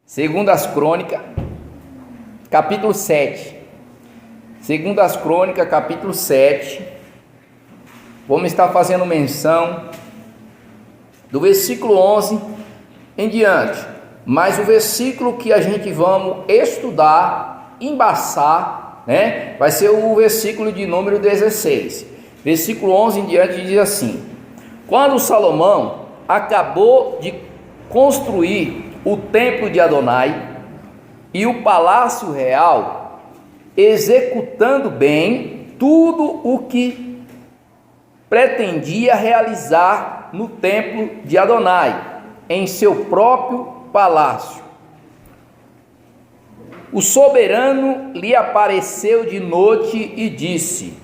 Segundas Crônicas, capítulo 7. Segundas Crônicas, capítulo 7. Vamos estar fazendo menção do versículo 11 em diante. Mas o versículo que a gente vamos estudar, embaçar, vai ser o versículo de número 16. Versículo 11 em diante diz assim: quando Salomão acabou de construir o templo de Adonai e o palácio real, executando bem tudo o que pretendia realizar no templo de Adonai, em seu próprio palácio, o soberano lhe apareceu de noite e disse: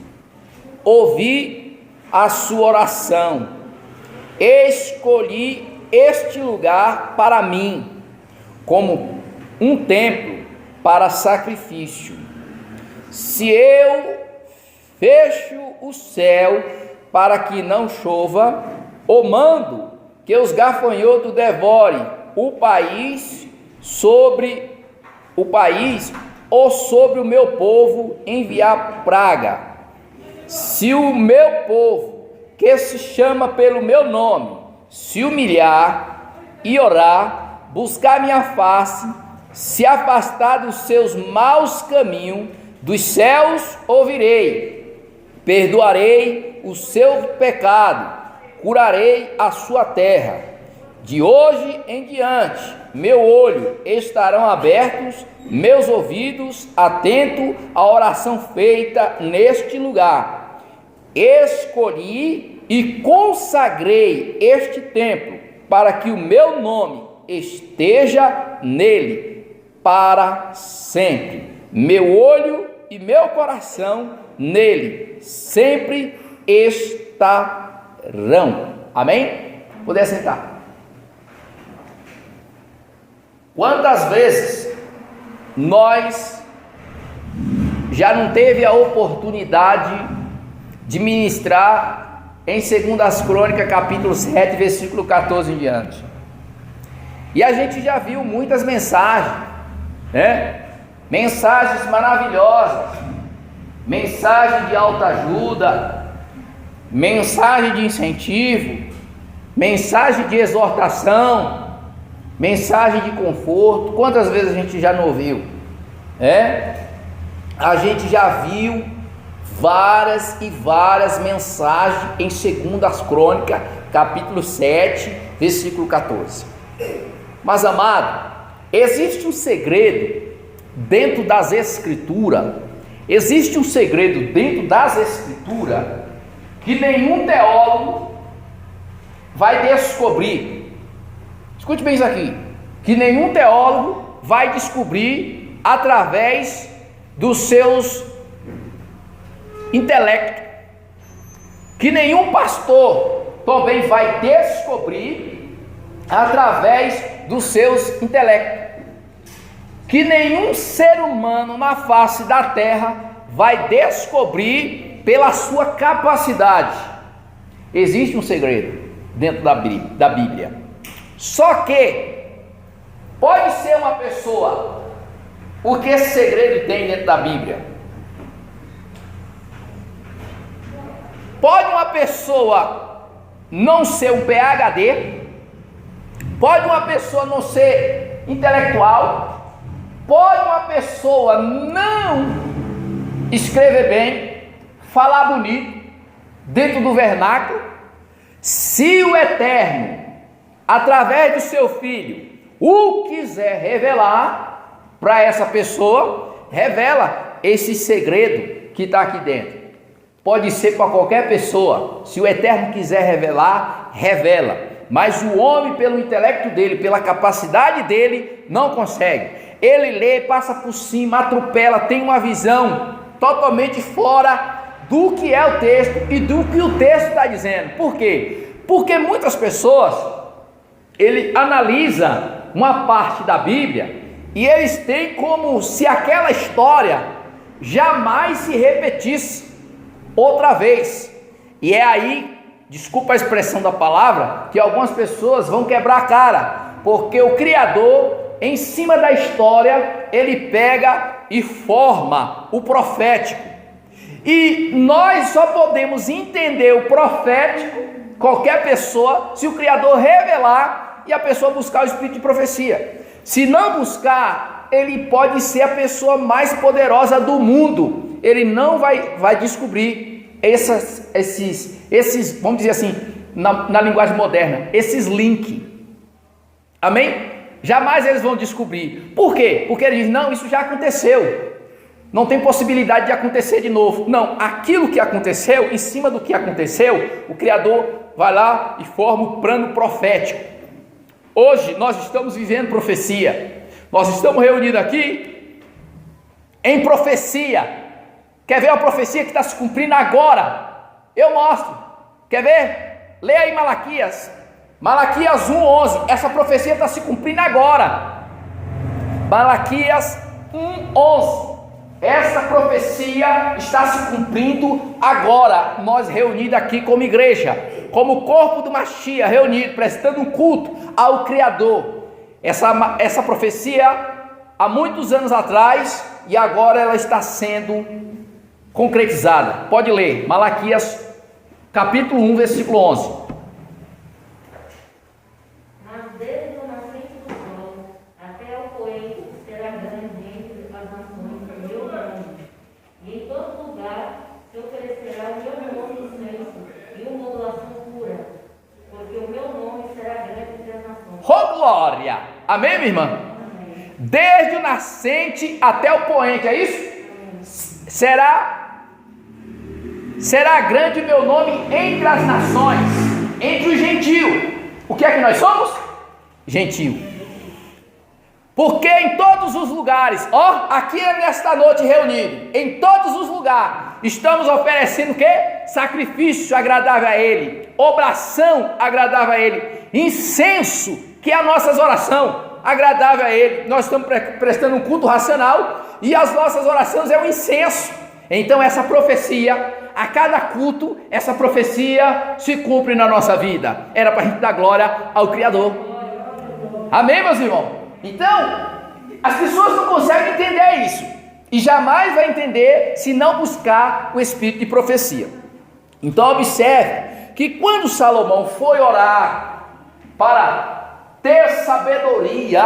ouvi a sua oração, escolhi este lugar para mim como um templo para sacrifício. Se eu fecho o céu para que não chova, ou mando que os gafanhotos devorem o país ou sobre o meu povo enviar praga, se o meu povo, que se chama pelo meu nome, se humilhar e orar, buscar minha face, se afastar dos seus maus caminhos, dos céus ouvirei, perdoarei o seu pecado, curarei a sua terra. De hoje em diante, meu olho estarão abertos, meus ouvidos atentos à oração feita neste lugar. Escolhi e consagrei este templo para que o meu nome esteja nele para sempre. Meu olho e meu coração nele sempre estarão. Amém? Poder sentar. Quantas vezes nós já não teve a oportunidade de ministrar em Segundas Crônicas, capítulo 7, versículo 14 em diante? E a gente já viu muitas mensagens, mensagens maravilhosas, mensagem de autoajuda, mensagem de incentivo, mensagem de exortação, mensagem de conforto. Quantas vezes a gente já não ouviu? A gente já viu várias e várias mensagens em Segundas Crônicas, capítulo 7, versículo 14. Mas, amado, existe um segredo dentro das Escrituras, que nenhum teólogo vai descobrir. Escute bem isso aqui, que nenhum teólogo vai descobrir através dos seus intelectos, que nenhum pastor também vai descobrir através dos seus intelectos, que nenhum ser humano na face da terra vai descobrir pela sua capacidade. Existe um segredo dentro da Bíblia. Só que pode ser uma pessoa, o que esse segredo tem dentro da Bíblia? Pode uma pessoa não ser um PhD, pode uma pessoa não ser intelectual, pode uma pessoa não escrever bem, falar bonito, dentro do vernáculo. Se o Eterno, através do seu Filho, o quiser revelar para essa pessoa, revela esse segredo que está aqui dentro. Pode ser para qualquer pessoa. Se o Eterno quiser revelar, revela. Mas o homem, pelo intelecto dele, pela capacidade dele, não consegue. Ele lê, passa por cima, atropela, tem uma visão totalmente fora do que é o texto e do que o texto está dizendo. Por quê? Porque muitas pessoas, ele analisa uma parte da Bíblia e eles têm como se aquela história jamais se repetisse outra vez. E é aí, desculpa a expressão da palavra, que algumas pessoas vão quebrar a cara, porque o Criador, em cima da história, ele pega e forma o profético. E nós só podemos entender o profético, qualquer pessoa, se o Criador revelar e a pessoa buscar o espírito de profecia. Se não buscar, ele pode ser a pessoa mais poderosa do mundo, ele não vai descobrir esses, vamos dizer assim, na linguagem moderna, esses links. Amém? Jamais eles vão descobrir. Por quê? Porque ele diz, não, isso já aconteceu, não tem possibilidade de acontecer de novo. Não, aquilo que aconteceu, em cima do que aconteceu, o Criador vai lá e forma o plano profético. Hoje nós estamos vivendo profecia, nós estamos reunidos aqui em profecia. Quer ver a profecia que está se cumprindo agora? Eu mostro. Quer ver? Leia aí Malaquias 1:11. Essa profecia está se cumprindo agora. Malaquias 1:11. Essa profecia está se cumprindo agora. Nós reunidos aqui como igreja, como corpo do Mashiach, reunido, prestando um culto ao Criador. Essa profecia há muitos anos atrás, e agora ela está sendo concretizada. Pode ler, Malaquias capítulo 1, versículo 11. Mas desde o nascente do sol até o poente será grande entre as nações o meu nome, e em todo lugar se oferecerá o meu nome incenso e uma modulação pura, porque o meu nome será grande entre as nações. Oh glória! Amém, minha irmã? Amém. Desde o nascente até o poente, é isso? Será grande o meu nome entre as nações, entre os gentios. O que é que nós somos? Gentil. Porque em todos os lugares, aqui nesta noite reunido, em todos os lugares, estamos oferecendo o quê? Sacrifício agradável a Ele, obração agradável a Ele, incenso, que é a nossa oração agradável a Ele. Nós estamos prestando um culto racional e as nossas orações é o incenso. Então essa profecia, a cada culto, essa profecia se cumpre na nossa vida. Era para a gente dar glória ao Criador. Amém, meus irmãos? Então, as pessoas não conseguem entender isso, e jamais vai entender se não buscar o espírito de profecia. Então observe que quando Salomão foi orar para ter sabedoria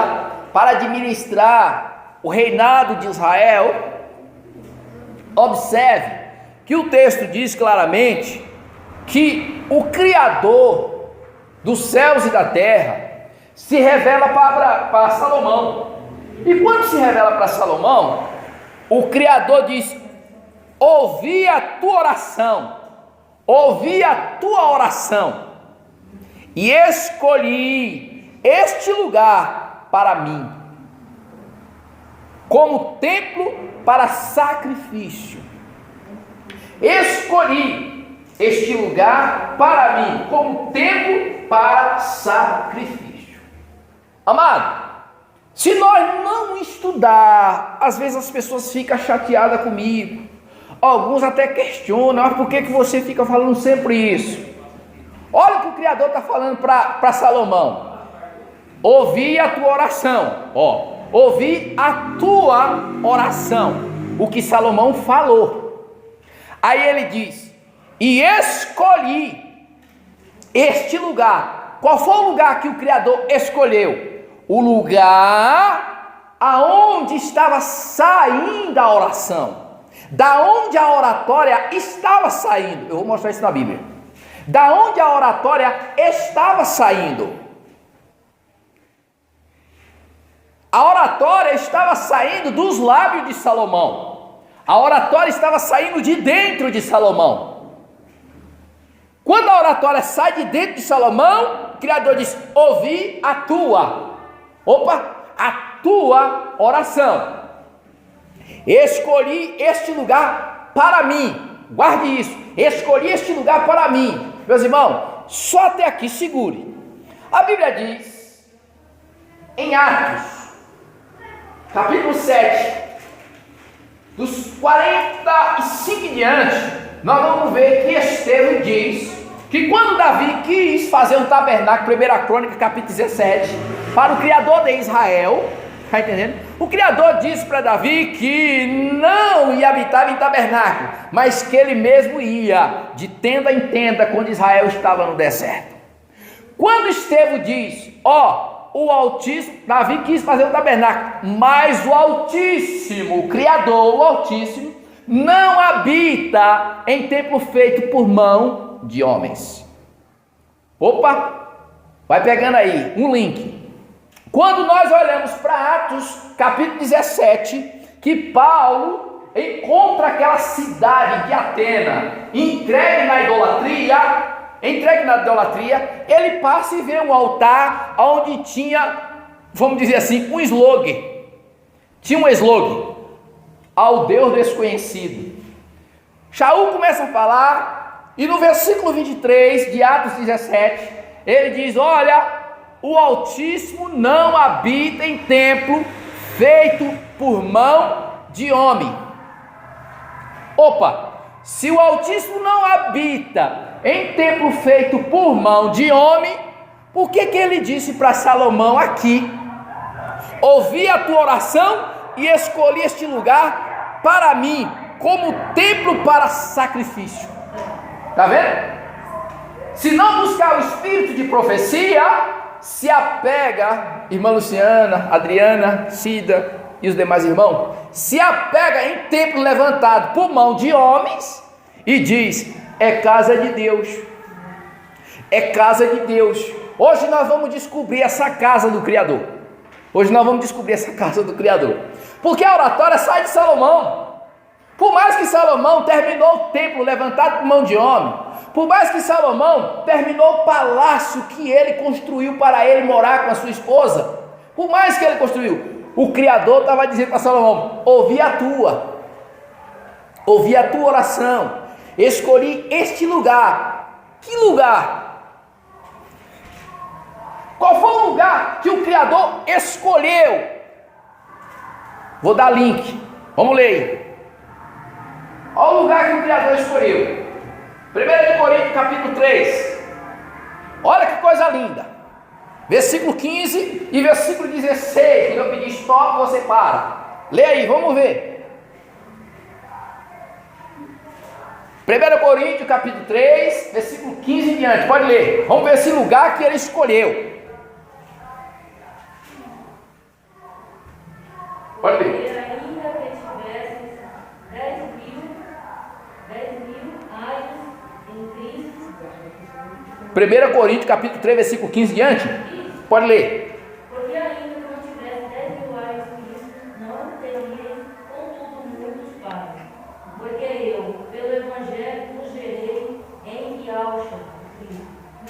para administrar o reinado de Israel, observe que o texto diz claramente que o Criador dos céus e da terra se revela para Salomão. E quando se revela para Salomão, o Criador diz: ouvi a tua oração, ouvi a tua oração, e escolhi este lugar para mim, como templo para sacrifício. Escolhi este lugar para mim, como templo para sacrifício. Amado, se nós não estudar, às vezes as pessoas ficam chateadas comigo, alguns até questionam, mas por que você fica falando sempre isso? Olha o que o Criador está falando para Salomão: ouvi a tua oração, ouvi a tua oração, o que Salomão falou. Aí ele diz: e escolhi este lugar. Qual foi o lugar que o Criador escolheu? O lugar aonde estava saindo a oração, da onde a oratória estava saindo. Eu vou mostrar isso na Bíblia. Da onde a oratória estava saindo. A oratória estava saindo dos lábios de Salomão. A oratória estava saindo de dentro de Salomão. Quando a oratória sai de dentro de Salomão, o Criador diz: ouvi a tua oração. Escolhi este lugar para mim. Guarde isso. Escolhi este lugar para mim. Meus irmãos, só até aqui, segure. A Bíblia diz, em Atos, capítulo 7, dos 45 em diante, nós vamos ver que Estevão diz que quando Davi quis fazer um tabernáculo, 1 Crônica capítulo 17, para o Criador de Israel, Está entendendo? O Criador disse para Davi que não ia habitar em tabernáculo, mas que ele mesmo ia de tenda em tenda quando Israel estava no deserto. Quando Estevão diz, o Altíssimo, Davi quis fazer um tabernáculo, mas o Altíssimo, o Criador, o Altíssimo, não habita em templo feito por mão de homens. Opa, vai pegando aí um link. Quando nós olhamos para Atos, capítulo 17, que Paulo encontra aquela cidade de Atena entregue na idolatria, ele passa e vê um altar onde tinha, vamos dizer assim, um slogan. Tinha um slogan: ao Deus desconhecido. Shaul começa a falar, e no versículo 23 de Atos 17, ele diz: olha, o Altíssimo não habita em templo feito por mão de homem. Opa, se o Altíssimo não habita em templo feito por mão de homem, por que ele disse para Salomão aqui: ouvi a tua oração e escolhi este lugar para mim como templo para sacrifício? Está vendo? Se não buscar o espírito de profecia, se apega, irmã Luciana, Adriana, Cida e os demais irmãos, se apega em templo levantado por mão de homens e diz: é casa de Deus, é casa de Deus. Hoje nós vamos descobrir essa casa do Criador. Hoje nós vamos descobrir essa casa do Criador, porque a oratória sai de Salomão. Por mais que Salomão terminou o templo levantado por mão de homem, por mais que Salomão terminou o palácio que ele construiu para ele morar com a sua esposa, por mais que ele construiu, o Criador estava dizendo para Salomão: ouvi a tua oração, escolhi este lugar. Que lugar? Qual foi o lugar que o Criador escolheu? Vou dar link, vamos ler. Olha o lugar que o Criador escolheu. 1 Coríntios capítulo 3. Olha que coisa linda. Versículo 15 e versículo 16. Quando eu pedir stop, você para. Lê aí, vamos ver. 1 Coríntios capítulo 3, versículo 15 em diante. Pode ler. Vamos ver esse lugar que ele escolheu. Pode ler. 1 Coríntios capítulo 3, versículo 15 em diante. Pode ler. Porque ainda que não tivesse 10.000 anos em Cristo, não teria, contudo, muitos pais. Porque eu, pelo Evangelho, vos gerei em Yalcha, Cristo.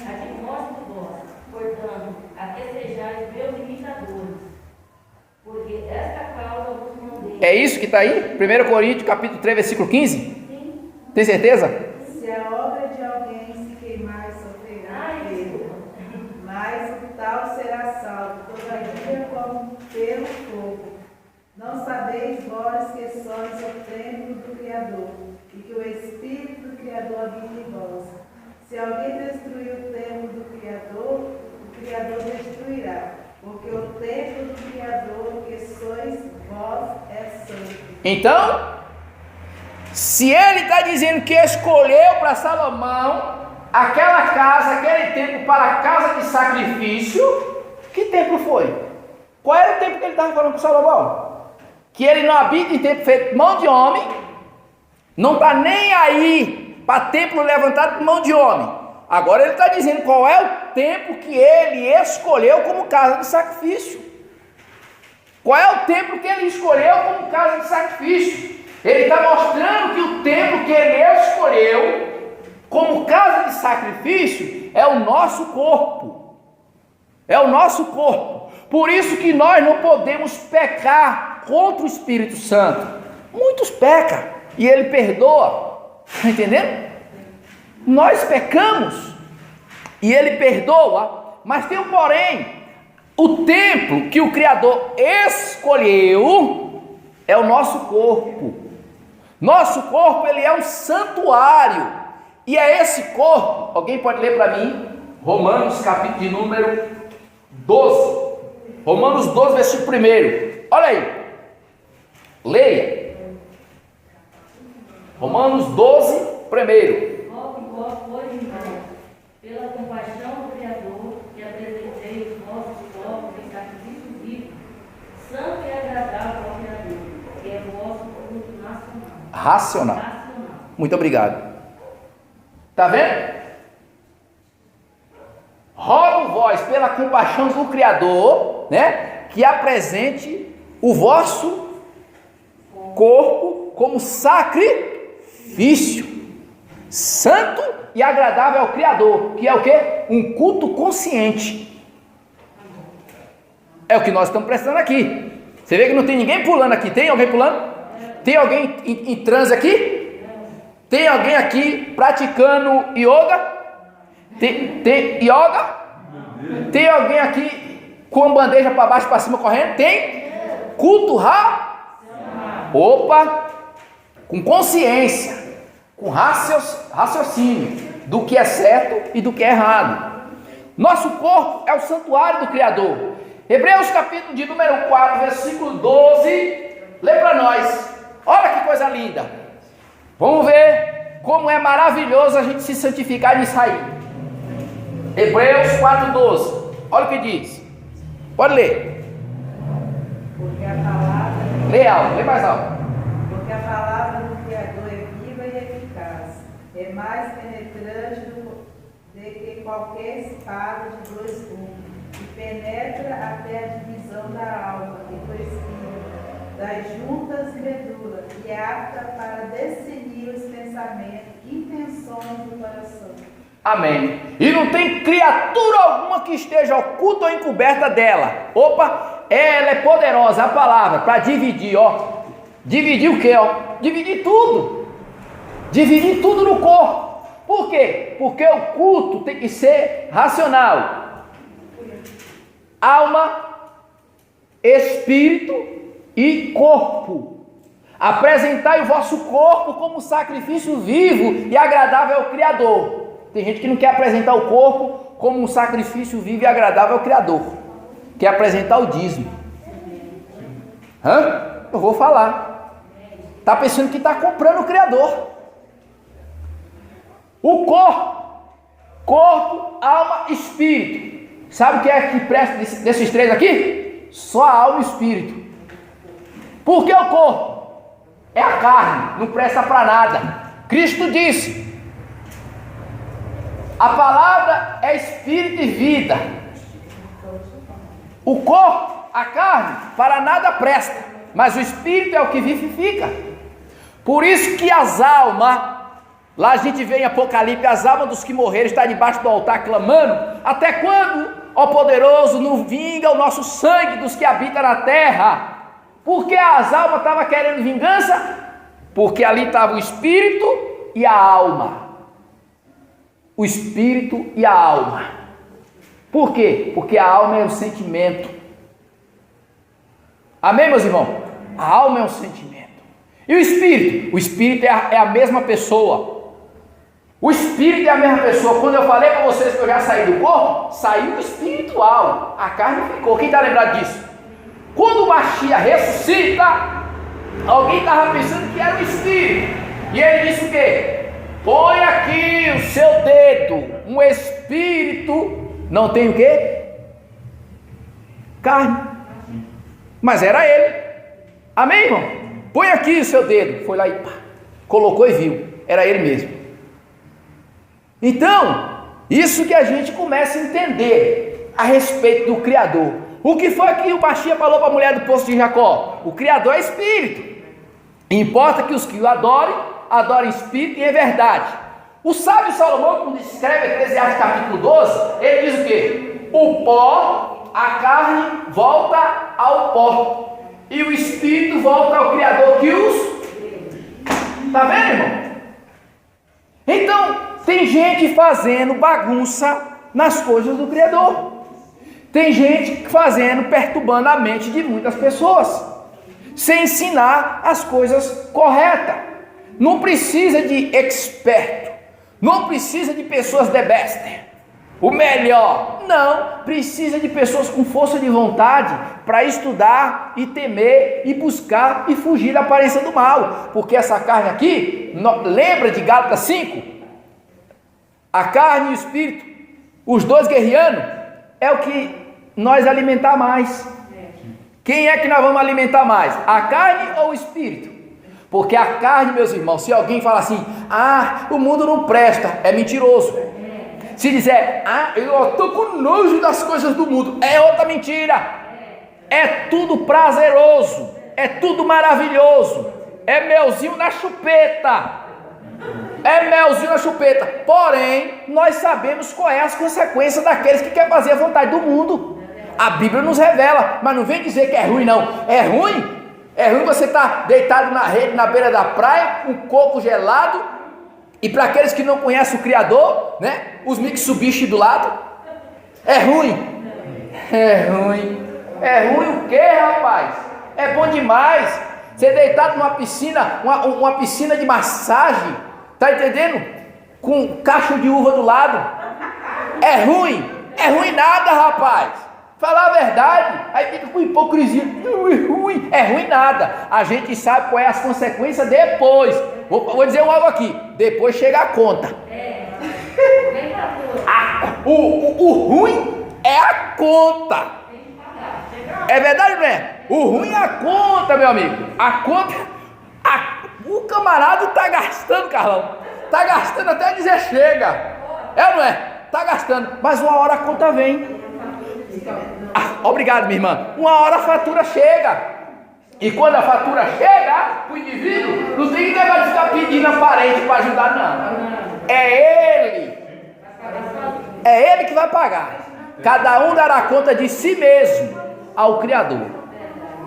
Admosto vós, portanto, a que sejais meus imitadores. Porque esta causa vos mandei. É isso que está aí? 1 Coríntios capítulo 3, versículo 15? Sim. Tem certeza? Se a obra de alguém se queimar, sofrerá perda, mas o tal será salvo, todavia como pelo fogo. Não sabeis vós que sois o templo do Criador, e que o Espírito do Criador habita em vós. Se alguém destruir o templo do Criador, o Criador destruirá, porque o templo do Criador que sois vós é santo. Então, se ele está dizendo que escolheu para Salomão aquela casa, aquele templo para a casa de sacrifício, que templo foi? Qual era o templo que ele estava falando com Salomão? Que ele não habita em templo feito por mão de homem, não está nem aí para templo levantado por mão de homem. Agora ele está dizendo qual é o templo que ele escolheu como casa de sacrifício. Qual é o templo que ele escolheu como casa de sacrifício? Ele está mostrando que o templo que ele escolheu como casa de sacrifício é o nosso corpo. É o nosso corpo. Por isso que nós não podemos pecar contra o Espírito Santo. Muitos pecam e ele perdoa. Está entendendo? Nós pecamos e ele perdoa, mas tem um porém. O templo que o Criador escolheu é o nosso corpo. Nosso corpo, ele é um santuário. E é esse corpo, alguém pode ler para mim? Romanos capítulo de número 12. Romanos 12, versículo 1. Olha aí. Leia. Romanos 12, primeiro. Rogo vós, pois, irmãos, pela compaixão do Criador, que apresentei os vossos corpos em sacrifício vivo, santo e agradável ao Criador, que é o vosso culto nacional. Racional. Muito obrigado. Está vendo? Rogo vós, pela compaixão do Criador, né, que apresente o vosso corpo como sacrifício santo e agradável ao Criador, que é o quê? Um culto consciente. É o que nós estamos prestando aqui. Você vê que não tem ninguém pulando aqui. Tem alguém pulando? Tem alguém em transe aqui? Tem alguém aqui praticando yoga? Tem yoga? Tem alguém aqui com a bandeja para baixo e para cima correndo? Tem? Culto Opa! Com consciência, com raciocínio do que é certo e do que é errado. Nosso corpo é o santuário do Criador. Hebreus capítulo de número 4, versículo 12. Lê para nós. Olha que coisa linda. Vamos ver como é maravilhoso a gente se santificar nisso aí. Hebreus 4:12. Olha o que diz. Pode ler. Porque a palavra... Lê alto, lê mais alto. Porque a palavra do Criador é viva e eficaz, é mais penetrante do que qualquer espada de dois gumes, e penetra até a divisão da alma e do espírito, das juntas e medulas, e é apta para discernir os pensamentos e intenções do coração. Amém. E não tem criatura alguma que esteja oculta ou encoberta dela. Opa, ela é poderosa, a palavra, para dividir, ó. Dividir o que, ó? Dividir tudo. Dividir tudo no corpo. Por quê? Porque o culto tem que ser racional. Alma, espírito e corpo. Apresentai o vosso corpo como sacrifício vivo e agradável ao Criador. Tem gente que não quer apresentar o corpo como um sacrifício vivo e agradável ao Criador. Quer apresentar o dízimo. Eu vou falar. Está pensando que está comprando o Criador. O corpo, alma, espírito. Sabe o que é que presta desses três aqui? Só a alma e o espírito. Por que o corpo? É a carne, não presta para nada. Cristo disse: a palavra é espírito e vida. O corpo, a carne, para nada presta, mas o espírito é o que vivifica. Por isso que as almas, lá a gente vê em Apocalipse, as almas dos que morreram estão debaixo do altar clamando: até quando, ó poderoso, não vinga o nosso sangue dos que habitam na terra? Por que as almas estavam querendo vingança? Porque ali estava o espírito e a alma. O espírito e a alma. Por quê? Porque a alma é o sentimento. Amém, meus irmãos? A alma é um sentimento. E o espírito? O espírito é a mesma pessoa. O espírito é a mesma pessoa. Quando eu falei para vocês que eu já saí do corpo, saiu o espiritual. A carne ficou. Quem está lembrado disso? Quando o Mashiach ressuscita, alguém estava pensando que era o espírito. E ele disse o quê? Põe aqui o seu dedo. Um espírito não tem o quê? Carne. Mas era ele. Amém, irmão? Põe aqui o seu dedo. Foi lá e pá, colocou e viu. Era ele mesmo. Então, isso que a gente começa a entender a respeito do Criador. O que foi que o Mashiach falou para a mulher do poço de Jacó? O Criador é espírito. Importa que os que o adorem espírito e em verdade. O sábio Salomão, quando escreve Eclesiastes capítulo 12, ele diz o quê? O pó, a carne volta ao pó, e o espírito volta ao Criador que os... Está vendo, irmão? Então, tem gente fazendo bagunça nas coisas do Criador. Tem gente fazendo, perturbando a mente de muitas pessoas, sem ensinar as coisas corretas. Não precisa de experto, não precisa de pessoas de bester. o melhor. Não, precisa de pessoas com força de vontade para estudar e temer e buscar e fugir da aparência do mal. Porque essa carne aqui, lembra de Gálatas 5? A carne e o espírito, os dois guerreando, é o que nós alimentar mais. Quem é que nós vamos alimentar mais? A carne ou o espírito? Porque a carne, meus irmãos, se alguém falar assim, o mundo não presta, é mentiroso. Se disser, eu estou com nojo das coisas do mundo, é outra mentira. É tudo prazeroso, é tudo maravilhoso, é melzinho na chupeta. É melzinho na chupeta. Porém, nós sabemos qual é as consequências daqueles que querem fazer a vontade do mundo. A Bíblia nos revela, mas não vem dizer que é ruim não. É ruim? É ruim você estar deitado na rede, na beira da praia, um coco gelado, e para aqueles que não conhecem o Criador, né? Os Mitsubishi do lado. É ruim? É ruim. É ruim o quê, rapaz? É bom demais. Você deitado numa piscina, uma piscina de massagem, tá entendendo? Com um cacho de uva do lado. É ruim? É ruim nada, rapaz. Falar a verdade, aí fica com hipocrisia. Ruim. É ruim nada. A gente sabe qual é as consequências depois. Vou dizer algo aqui. Depois chega a conta. O ruim é a conta. É verdade, não é? O ruim é a conta, meu amigo. A conta. O camarada está gastando, Carlão. Está gastando até dizer chega. É ou não é? Está gastando. Mas uma hora a conta vem. Obrigado, minha irmã. Uma hora a fatura chega. E quando a fatura chega, o indivíduo não tem que negócio de ficar pedindo a parente para ajudar, não. É ele que vai pagar. Cada um dará conta de si mesmo ao Criador.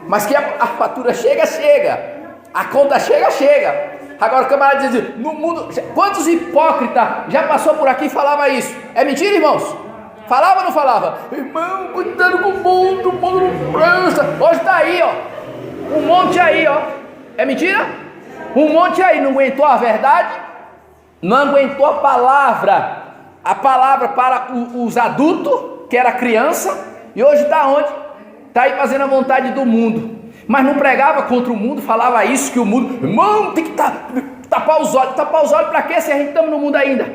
Mas que a fatura chega. A conta chega. Agora o camarada diz, no mundo, quantos hipócritas já passou por aqui e falava isso? É mentira, irmãos? Falava ou não falava? Irmão, cuidado com o mundo não presta. Hoje está aí, ó. Um monte aí, ó. É mentira? Um monte aí, não aguentou a verdade? Não aguentou a palavra. A palavra para os adultos, que era criança. E hoje está onde? Está aí fazendo a vontade do mundo. Mas não pregava contra o mundo, falava isso, que o mundo... Irmão, tem que tapar os olhos. Tapar os olhos para quê se a gente está no mundo ainda?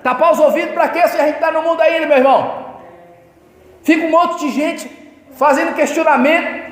Tapar os ouvidos para quê se a gente está no mundo ainda, meu irmão? Fica um monte de gente fazendo questionamento.